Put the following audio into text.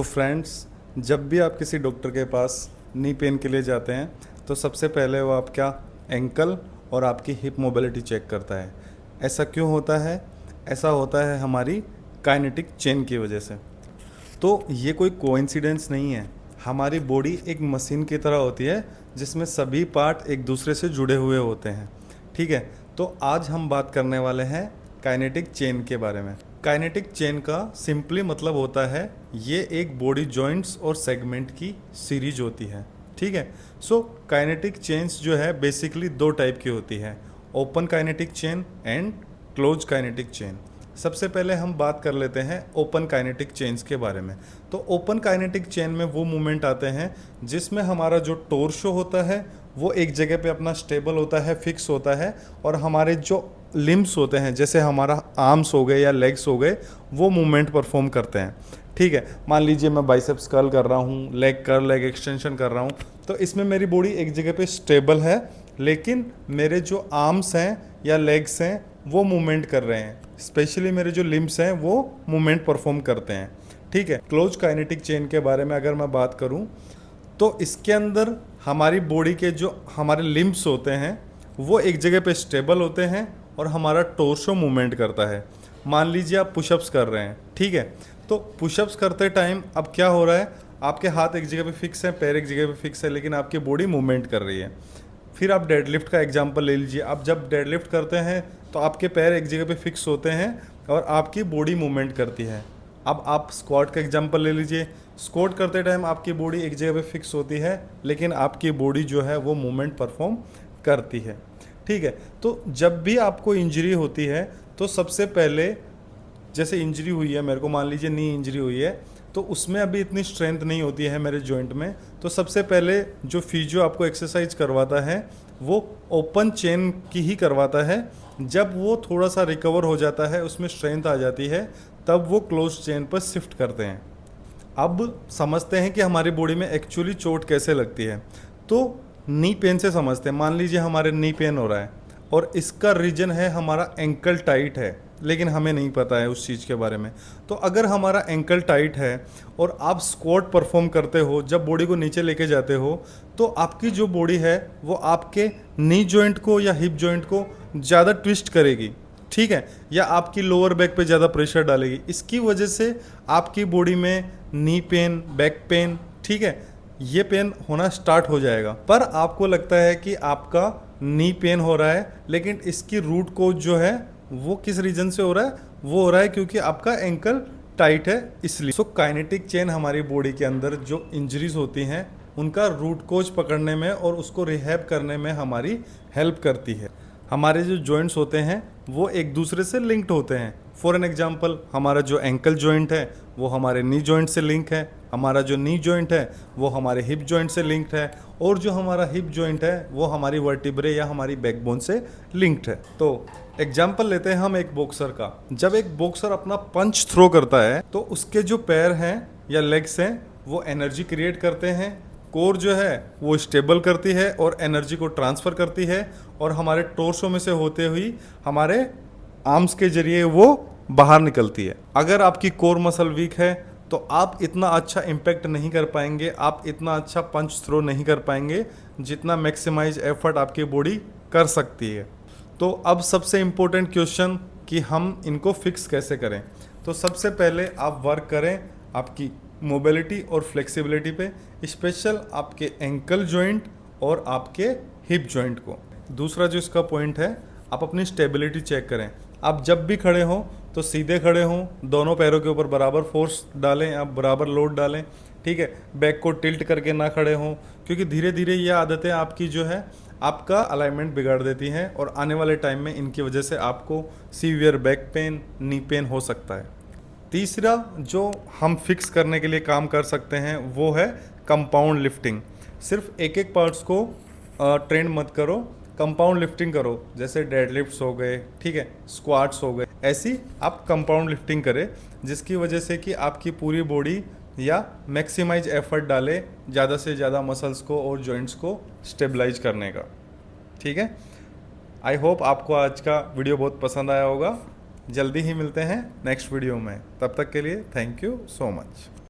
तो फ्रेंड्स, जब भी आप किसी डॉक्टर के पास नी पेन के लिए जाते हैं तो सबसे पहले वो आपका एंकल और आपकी हिप मोबिलिटी चेक करता है। ऐसा क्यों होता है? ऐसा होता है हमारी काइनेटिक चेन की वजह से। तो ये कोई कोइंसिडेंस नहीं है। हमारी बॉडी एक मशीन की तरह होती है जिसमें सभी पार्ट एक दूसरे से जुड़े हुए होते हैं। ठीक है, तो आज हम बात करने वाले हैं काइनेटिक चेन के बारे में। काइनेटिक चेन का सिंपली मतलब होता है ये एक बॉडी जॉइंट्स और सेगमेंट की सीरीज होती है। ठीक है, सो काइनेटिक चेन्स जो है बेसिकली दो टाइप की होती है, open kinetic chain and close kinetic chain. सबसे पहले हम बात कर लेते हैं ओपन काइनेटिक चेन्स के बारे में। तो ओपन काइनेटिक चेन में वो मूवमेंट आते हैं जिसमें हमारा जो टोर्सो होता है वो एक जगह पे अपना स्टेबल होता है, फिक्स होता है, और हमारे जो लिम्स होते हैं जैसे हमारा आर्म्स हो गए या लेग्स हो गए वो मूवमेंट परफॉर्म करते हैं। ठीक है, मान लीजिए मैं बाइसेप्स कर्ल कर रहा हूँ, लेग एक्सटेंशन कर रहा हूँ, तो इसमें मेरी बॉडी एक जगह पे स्टेबल है, लेकिन मेरे जो आर्म्स हैं या लेग्स हैं वो मूवमेंट कर रहे हैं, स्पेशली मेरे जो लिम्स हैं वो मूवमेंट परफॉर्म करते हैं। ठीक है, क्लोज काइनेटिक चेन के बारे में अगर मैं बात करूं तो इसके अंदर हमारी बॉडी के जो हमारे लिम्स होते हैं वो एक जगह पे स्टेबल होते हैं और हमारा टोर्सो मूवमेंट करता है। मान लीजिए आप पुशअप्स कर रहे हैं, ठीक है, तो पुशअप्स करते टाइम अब क्या हो रहा है, आपके हाथ एक जगह पे फिक्स है, पैर एक जगह पे फिक्स है, लेकिन आपकी बॉडी मूवमेंट कर रही है। फिर आप डेडलिफ्ट का एग्जांपल ले लीजिए। आप जब डेडलिफ्ट करते हैं तो आपके पैर एक जगह पे फिक्स होते हैं और आपकी बॉडी मूवमेंट करती है। अब आप स्क्वाट का एग्जांपल ले लीजिए। स्क्वाट करते टाइम आपकी बॉडी एक जगह पे फिक्स होती है, लेकिन आपकी बॉडी जो है वो मूवमेंट परफॉर्म करती है। ठीक है, तो जब भी आपको इंजरी होती है तो सबसे पहले, जैसे इंजरी हुई है मेरे को, मान लीजिए नी इंजरी हुई है, तो उसमें अभी इतनी स्ट्रेंथ नहीं होती है मेरे जॉइंट में, तो सबसे पहले जो फिजियो आपको एक्सरसाइज करवाता है वो ओपन चेन की ही करवाता है। जब वो थोड़ा सा रिकवर हो जाता है, उसमें स्ट्रेंथ आ जाती है, तब वो क्लोज चेन पर शिफ्ट करते हैं। अब समझते हैं कि हमारी बॉडी में एक्चुअली चोट कैसे लगती है। तो नी पेन से समझते हैं। मान लीजिए हमारे नी पेन हो रहा है और इसका रीजन है हमारा एंकल टाइट है, लेकिन हमें नहीं पता है उस चीज़ के बारे में। तो अगर हमारा एंकल टाइट है और आप स्क्वाट परफॉर्म करते हो, जब बॉडी को नीचे लेके जाते हो, तो आपकी जो बॉडी है वो आपके नी जॉइंट को या हिप जॉइंट को ज़्यादा ट्विस्ट करेगी। ठीक है, या आपकी लोअर बैक पे ज़्यादा प्रेशर डालेगी। इसकी वजह से आपकी बॉडी में नी पेन, बैक पेन, ठीक है, ये पेन होना स्टार्ट हो जाएगा। पर आपको लगता है कि आपका नी पेन हो रहा है, लेकिन इसकी रूट कोज जो है वो किस रीजन से हो रहा है? वो हो रहा है क्योंकि आपका एंकल टाइट है, इसलिए। सो काइनेटिक चेन हमारी बॉडी के अंदर जो इंजरीज होती हैं उनका रूट कोज पकड़ने में और उसको रिहैब करने में हमारी हेल्प करती है। हमारे जो जॉइंट्स होते हैं वो एक दूसरे से लिंक्ड होते हैं। फॉर एन एग्जांपल, हमारा जो एंकल जॉइंट है वो हमारे नी जॉइंट से लिंक है, हमारा जो नी जॉइंट है वो हमारे हिप जॉइंट से लिंक्ड है, और जो हमारा हिप जॉइंट है वो हमारी वर्टिब्रे या हमारी बैकबोन से लिंक्ड है। तो एग्जाम्पल लेते हैं हम एक बॉक्सर का। जब एक बॉक्सर अपना पंच थ्रो करता है तो उसके जो पैर हैं या लेग्स हैं वो एनर्जी क्रिएट करते हैं, कोर जो है वो स्टेबल करती है और एनर्जी को ट्रांसफ़र करती है, और हमारे टोर्सो में से होते हुई हमारे आर्म्स के जरिए वो बाहर निकलती है। अगर आपकी कोर मसल वीक है तो आप इतना अच्छा इम्पैक्ट नहीं कर पाएंगे, आप इतना अच्छा पंच थ्रो नहीं कर पाएंगे जितना मैक्सिमाइज एफर्ट आपकी बॉडी कर सकती है। तो अब सबसे इम्पोर्टेंट क्वेश्चन कि हम इनको फिक्स कैसे करें। तो सबसे पहले आप वर्क करें आपकी मोबिलिटी और फ्लेक्सिबिलिटी पे, स्पेशल आपके एंकल जॉइंट और आपके हिप जॉइंट को। दूसरा जो इसका पॉइंट है, आप अपनी स्टेबिलिटी चेक करें। आप जब भी खड़े हों तो सीधे खड़े हों, दोनों पैरों के ऊपर बराबर फोर्स डालें, आप बराबर लोड डालें। ठीक है, बैक को टिल्ट करके ना खड़े हों, क्योंकि धीरे धीरे ये आदतें आपकी जो है आपका अलाइनमेंट बिगाड़ देती हैं, और आने वाले टाइम में इनकी वजह से आपको severe back pain, knee pain हो सकता है। तीसरा जो हम फिक्स करने के लिए काम कर सकते हैं वो है कंपाउंड लिफ्टिंग। सिर्फ एक एक पार्ट्स को ट्रेन मत करो, कंपाउंड लिफ्टिंग करो। जैसे डेडलिफ्ट्स हो गए, ठीक है, स्क्वाट्स हो गए, ऐसी आप कंपाउंड लिफ्टिंग करें जिसकी वजह से कि आपकी पूरी बॉडी या मैक्सिमाइज एफर्ट डाले ज़्यादा से ज़्यादा मसल्स को और जॉइंट्स को स्टेबलाइज करने का। ठीक है, आई होप आपको आज का वीडियो बहुत पसंद आया होगा। जल्दी ही मिलते हैं नेक्स्ट वीडियो में, तब तक के लिए थैंक यू सो मच।